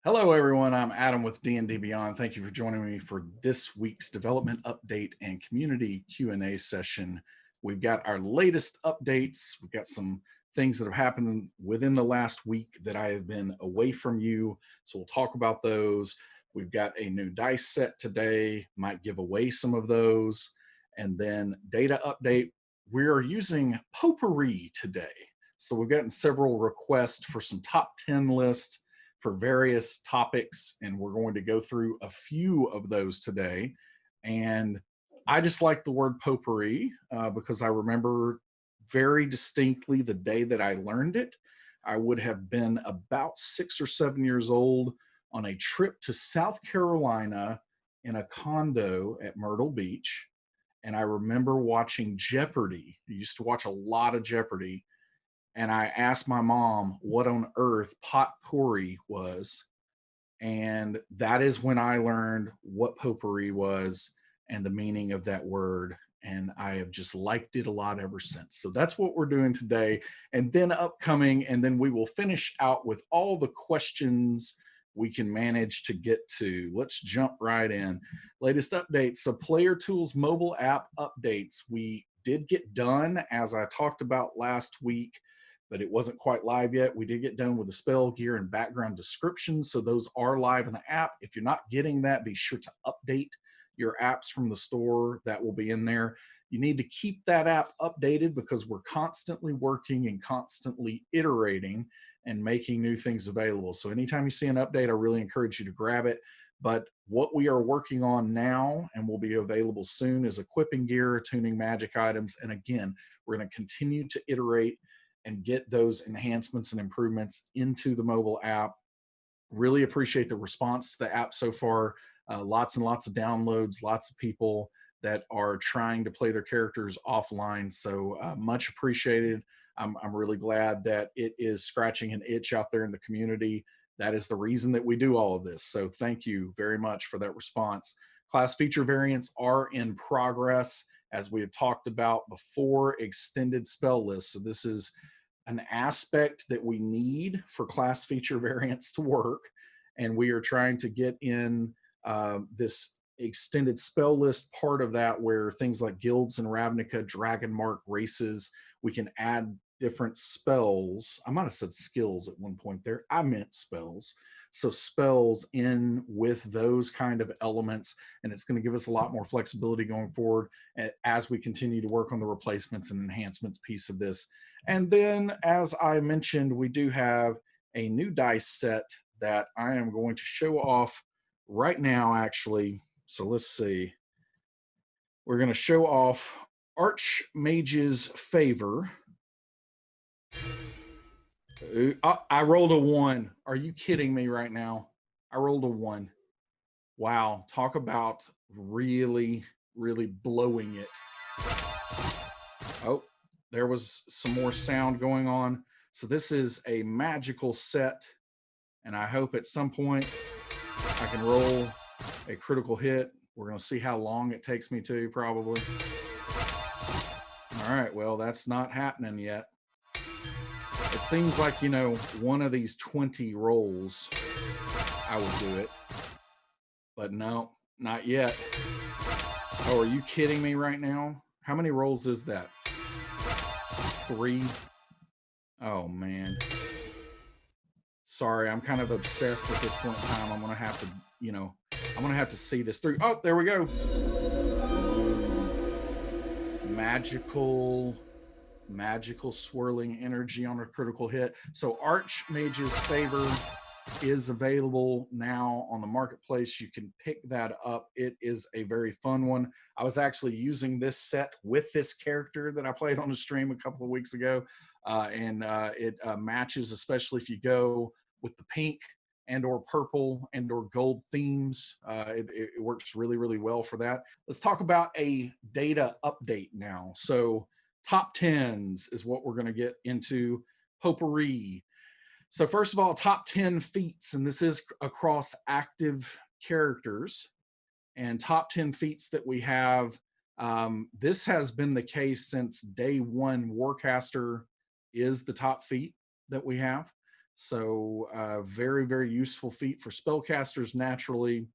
Hello, everyone. I'm Adam with D&D Beyond. Thank you for joining me for this week's development update and community Q&A session. We've got our latest updates. We've got some things that have happened within the last week that I have been away from you. So we'll talk about those. We've got a new dice set today, might give away some of those. And then data update. We are using potpourri today. So we've gotten several requests for some top 10 lists for various topics, and we're going to go through a few of those today. And I just like the word potpourri because I remember very distinctly the day that I learned it. I would have been about 6 or 7 years old on a trip to South Carolina in a condo at Myrtle Beach. And I remember watching Jeopardy. I used to watch a lot of Jeopardy, and I asked my mom what on earth potpourri was. And that is when I learned what potpourri was and the meaning of that word. And I have just liked it a lot ever since. So that's what we're doing today. And then upcoming, and then we will finish out with all the questions we can manage to get to. Let's jump right in. Latest updates. So Player Tools mobile app updates. We did get done, as I talked about last week, but it wasn't quite live yet. We did get done with the spell gear and background descriptions, so those are live in the app. If you're not getting that, be sure to update your apps from the store. That will be in there. You need to keep that app updated because we're constantly working and constantly iterating and making new things available. So anytime you see an update, I really encourage you to grab it. But what we are working on now and will be available soon is equipping gear, tuning magic items. And again, we're going to continue to iterate and get those enhancements and improvements into the mobile app. Really appreciate the response to the app so far. Lots and lots of downloads, lots of people that are trying to play their characters offline. So much appreciated. I'm really glad that it is scratching an itch out there in the community. That is the reason that we do all of this. So thank you very much for that response. Class feature variants are in progress. As we have talked about before, extended spell lists. So this is an aspect that we need for class feature variants to work. And we are trying to get in this extended spell list part of that, where things like guilds and Ravnica, dragon mark races, we can add different spells. I might have said skills at one point there. I meant spells. So spells in with those kind of elements, and it's going to give us a lot more flexibility going forward as we continue to work on the replacements and enhancements piece of this. And then, as I mentioned, we do have a new dice set that I am going to show off right now, actually. So let's see. We're going to show off Archmage's Favor. I rolled a 1. Are you kidding me right now? I rolled a 1. Wow. Talk about really, really blowing it. Oh, there was some more sound going on. So this is a magical set, and I hope at some point I can roll a critical hit. We're going to see how long it takes me to, probably. All right, well, that's not happening yet. It seems like, one of these 20 rolls, I would do it. But no, not yet. Oh, are you kidding me right now? How many rolls is that? 3? Oh, man. Sorry, I'm kind of obsessed at this point in time. I'm going to have to, I'm going to have to see this through. Oh, there we go. Magical swirling energy on a critical hit. So Archmage's Favor is available now on the marketplace. You can pick that up. It is a very fun one. I was actually using this set with this character that I played on the stream a couple of weeks ago, and it matches, especially if you go with the pink and or purple and or gold themes. It works really, really well for that. Let's talk about a data update now. So top 10s is what we're going to get into. Potpourri. So first of all, top 10 feats, and this is across active characters, and top 10 feats that we have. This has been the case since day one. Warcaster is the top feat that we have. So very, very useful feat for spellcasters naturally.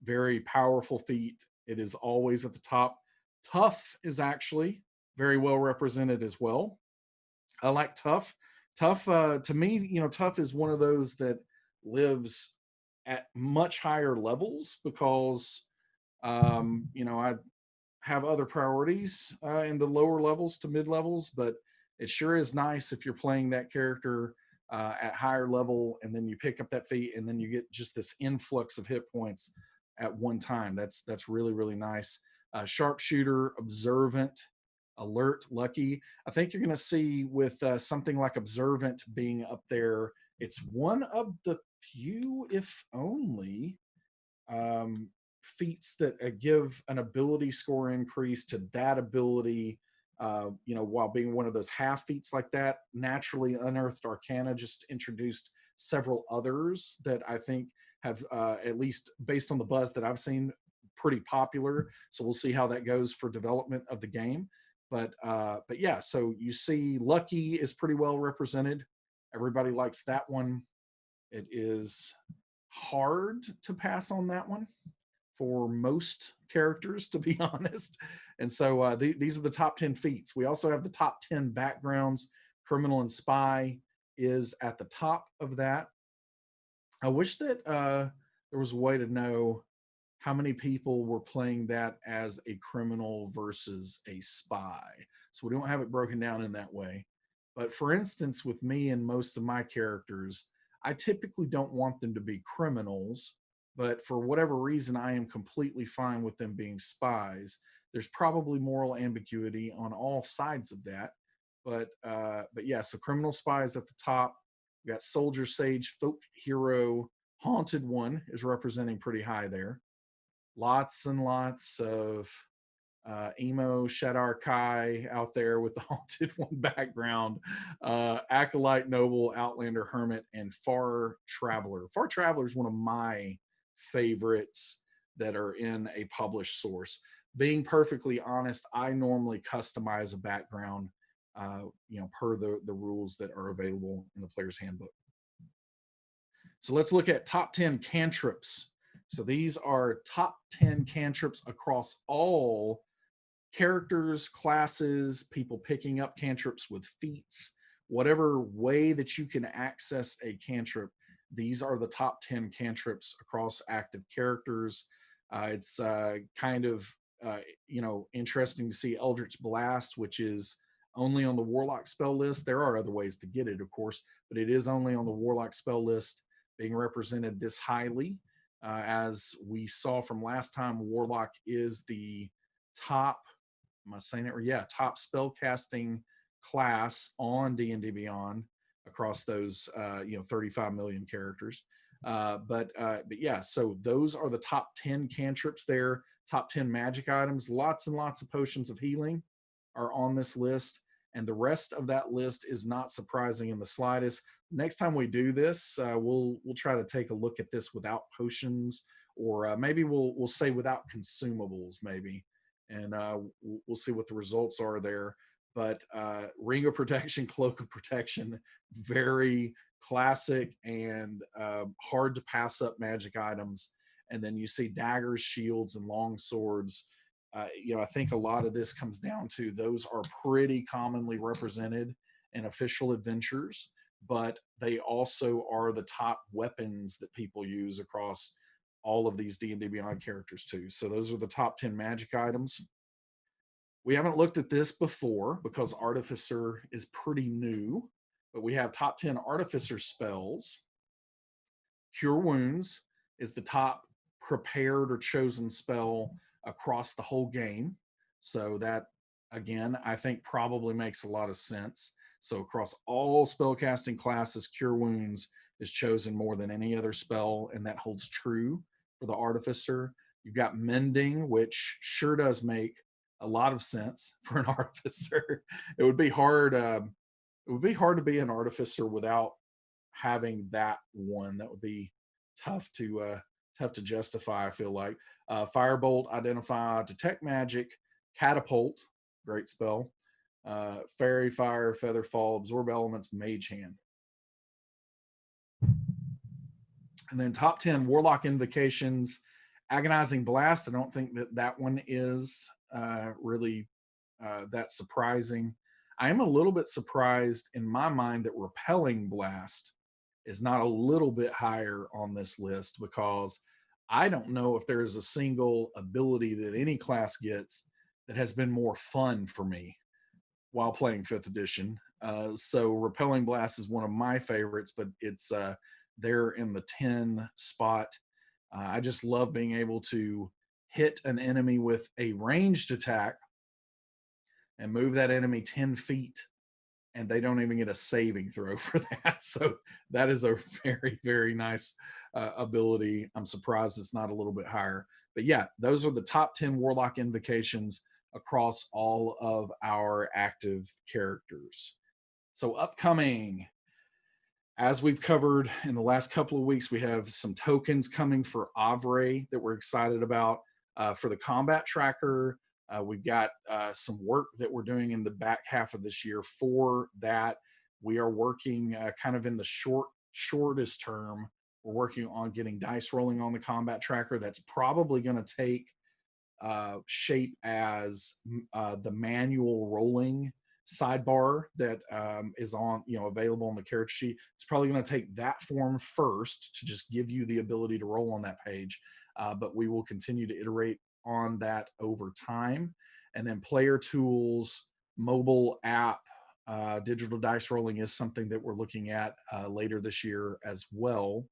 Very powerful feat. It is always at the top. Tough is actually very well represented as well. I like tough. Tough to me, tough is one of those that lives at much higher levels because I have other priorities in the lower levels to mid levels, but it sure is nice if you're playing that character at higher level and then you pick up that feat and then you get just this influx of hit points at one time. That's really, really nice. Sharpshooter, observant, alert, lucky. I think you're going to see with something like observant being up there. It's one of the few, if only, um, feats that give an ability score increase to that ability. While being one of those half feats like that, naturally unearthed arcana just introduced several others that I think have, at least based on the buzz that I've seen, pretty popular. So we'll see how that goes for development of the game. But yeah, so you see, lucky is pretty well represented. Everybody likes that one. It is hard to pass on that one for most characters, to be honest. And so these are the top 10 feats. We also have the top 10 backgrounds. Criminal and spy is at the top of that. I wish that there was a way to know how many people were playing that as a criminal versus a spy. So we don't have it broken down in that way. But for instance, with me and most of my characters, I typically don't want them to be criminals, but for whatever reason, I am completely fine with them being spies. There's probably moral ambiguity on all sides of that, but yeah. So criminal spies at the top. We got soldier, sage, folk hero, haunted one is representing pretty high there. Lots and lots of emo Shadar Kai out there with the haunted one background, acolyte, noble, outlander, hermit, and far traveler. Far traveler is one of my favorites that are in a published source. Being perfectly honest, I normally customize a background, per the rules that are available in the player's handbook. So let's look at top 10 cantrips. So these are top 10 cantrips across all characters, classes, people picking up cantrips with feats, whatever way that you can access a cantrip. These are the top 10 cantrips across active characters. It's kind of, interesting to see Eldritch Blast, which is only on the Warlock spell list. There are other ways to get it, of course, but it is only on the Warlock spell list being represented this highly. As we saw from last time, Warlock is the top, am I saying it? Yeah, top spell casting class on D&D Beyond across those 35 million characters. But yeah, so those are the top 10 cantrips there, top 10 magic items. Lots and lots of potions of healing are on this list, and the rest of that list is not surprising in the slightest. Next time we do this, we'll try to take a look at this without potions, or maybe we'll say without consumables, maybe, and we'll see what the results are there. But Ring of Protection, Cloak of Protection, very classic and hard to pass up magic items. And then you see daggers, shields, and long swords. I think a lot of this comes down to those are pretty commonly represented in official adventures, but they also are the top weapons that people use across all of these D&D Beyond characters too. So those are the top 10 magic items. We haven't looked at this before because Artificer is pretty new, but we have top 10 Artificer spells. Cure Wounds is the top prepared or chosen spell across the whole game. So that, again, I think probably makes a lot of sense. So across all spellcasting classes, Cure Wounds is chosen more than any other spell, and that holds true for the Artificer. You've got Mending, which sure does make a lot of sense for an Artificer. It would be hard. It would be hard to be an Artificer without having that one. That would be tough to justify, I feel like. Firebolt, Identify, Detect Magic, Catapult, great spell. Fairy Fire, Feather Fall, Absorb Elements, Mage Hand. And then top 10 Warlock Invocations, Agonizing Blast. I don't think that one is really that surprising. I am a little bit surprised in my mind that Repelling Blast is not a little bit higher on this list, because I don't know if there is a single ability that any class gets that has been more fun for me while playing 5th edition. So Repelling Blast is one of my favorites, but it's there in the 10 spot. I just love being able to hit an enemy with a ranged attack and move that enemy 10 feet, and they don't even get a saving throw for that. So that is a very, very nice ability. I'm surprised it's not a little bit higher. But yeah, those are the top 10 Warlock Invocations across all of our active characters. So upcoming, as we've covered in the last couple of weeks, we have some tokens coming for Avre that we're excited about. For the combat tracker, we've got some work that we're doing in the back half of this year for that. We are working kind of in the shortest term. We're working on getting dice rolling on the combat tracker. That's probably going to take shape as the manual rolling sidebar that is on, available on the character sheet. It's probably going to take that form first to just give you the ability to roll on that page, but we will continue to iterate on that over time. And then player tools, mobile app, digital dice rolling is something that we're looking at later this year as well.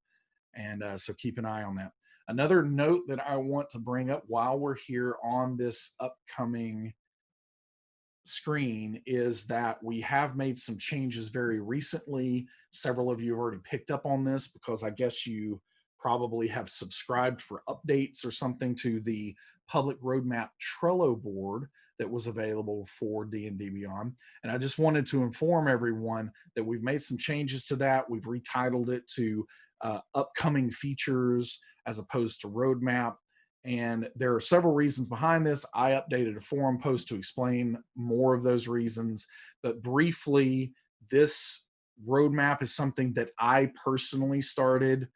And so keep an eye on that. Another note that I want to bring up while we're here on this upcoming screen is that we have made some changes very recently. Several of you have already picked up on this because I guess you probably have subscribed for updates or something to the public roadmap Trello board that was available for D&D Beyond. And I just wanted to inform everyone that we've made some changes to that. We've retitled it to upcoming features as opposed to roadmap. And there are several reasons behind this. I updated a forum post to explain more of those reasons. But briefly, this roadmap is something that I personally started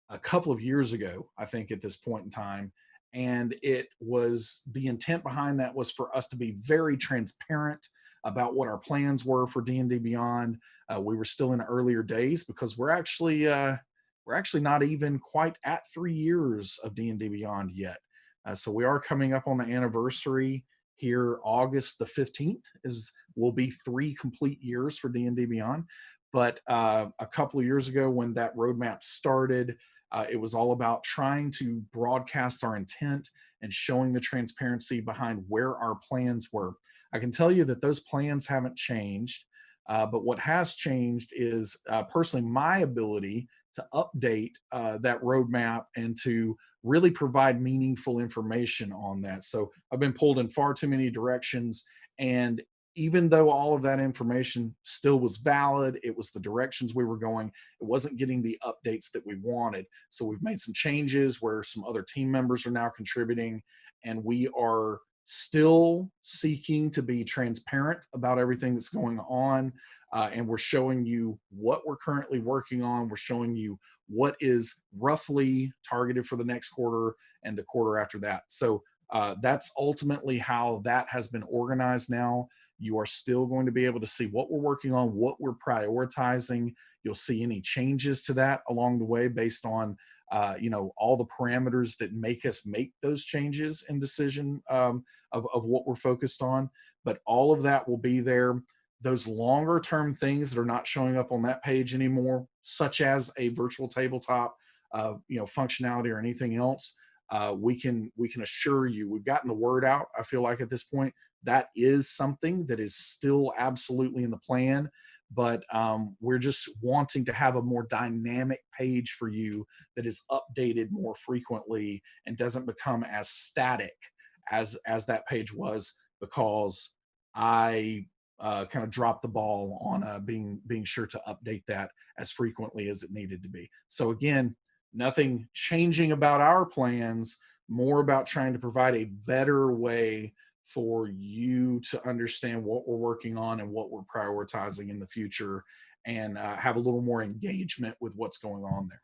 a couple of years ago, I think, at this point in time. And it was, the intent behind that was for us to be very transparent about what our plans were for D&D Beyond. We were still in earlier days because we're actually not even quite at 3 years of D&D Beyond yet. So we are coming up on the anniversary here. August the 15th will be 3 complete years for D&D Beyond. But a couple of years ago when that roadmap started, it was all about trying to broadcast our intent and showing the transparency behind where our plans were. I can tell you that those plans haven't changed, but what has changed is personally my ability to update that roadmap and to really provide meaningful information on that. So I've been pulled in far too many directions, and even though all of that information still was valid, it was the directions we were going, it wasn't getting the updates that we wanted. So we've made some changes where some other team members are now contributing, and we are still seeking to be transparent about everything that's going on. And we're showing you what we're currently working on. We're showing you what is roughly targeted for the next quarter and the quarter after that. So that's ultimately how that has been organized now. You are still going to be able to see what we're working on, what we're prioritizing. You'll see any changes to that along the way based on all the parameters that make us make those changes in decision of what we're focused on. But all of that will be there. Those longer term things that are not showing up on that page anymore, such as a virtual tabletop, functionality or anything else, we can assure you we've gotten the word out. I feel like at this point that is something that is still absolutely in the plan, but we're just wanting to have a more dynamic page for you that is updated more frequently and doesn't become as static as that page was, because I kind of dropped the ball on being sure to update that as frequently as it needed to be. So again, nothing changing about our plans, more about trying to provide a better way for you to understand what we're working on and what we're prioritizing in the future, and have a little more engagement with what's going on there.